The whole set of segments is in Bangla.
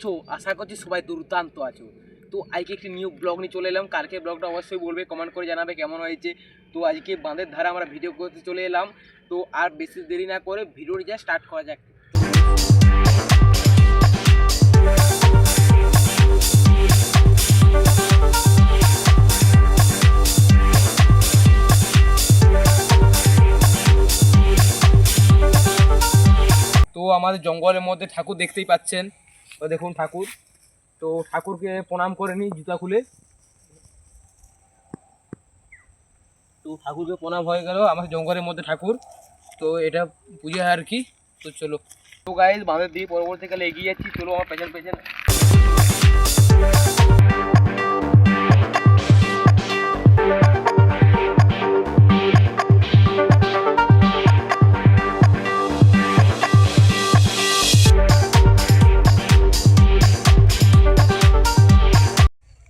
আছো? আশা করছি সবাই দুর্দান্ত আছো। তো আজকে একটি নিউ ব্লগ নিয়ে চলে এলাম। কালকে ব্লগটা অবশ্যই বলবে, কমেন্ট করে জানাবে কেমন হয়েছে। তো আজকে বাঁধের ধারে আমরা ভিডিও করতে চলে এলাম। তো আর বেশি দেরি না করে ভিডিওটি যা স্টার্ট করা যাক। তো আমাদের জঙ্গলের মধ্যে ঠাকুর দেখতেই পাচ্ছেন। তো দেখুন ঠাকুর। তো ঠাকুরকে প্রণাম করে নিই জুতা খুলে। তো ঠাকুরকে প্রণাম হয়ে গেল, আমাদের জঙ্গলের মধ্যে ঠাকুর। তো এটা পুজো হয় আর কি। তো চলো। তো গাইজ বাঁধের দিয়ে পরবর্তীকালে এগিয়ে যাচ্ছি। চলো আমার পেছন পেছন।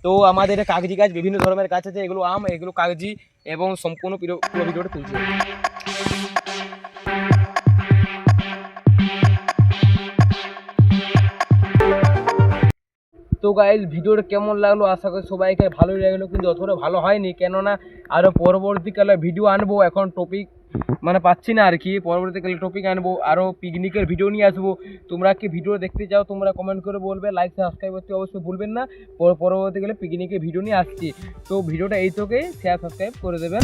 তো আমাদের এটা কাগজি গাছ, বিভিন্ন ধরনের গাছ আছে। এগুলো আম, এগুলো কাগজি, এবং সম্পূর্ণ পুরো ভিডিওটা তুলছি। তো গাইজ ভিডিওটা কেমন লাগলো, আশা করি সবাইকে ভালোই লাগলো, কিন্তু অতটা ভালো হয়নি, কেননা আরও পরবর্তীকালে ভিডিও আনবো। এখন টপিক পাচ্ছি না আর কি। পরবর্তীকালে টপিক আনবো, আরও পিকনিকের ভিডিও নিয়ে আসবো। তোমরা কি ভিডিও দেখতে চাও তোমরা কমেন্ট করে বলবে, লাইক সাবস্ক্রাইব করতে অবশ্যই ভুলবেন না। পরবর্তীকালে পিকনিকের ভিডিও নিয়ে আসছি। তো ভিডিওটা এই তোকে শেয়ার সাবস্ক্রাইব করে দেবেন।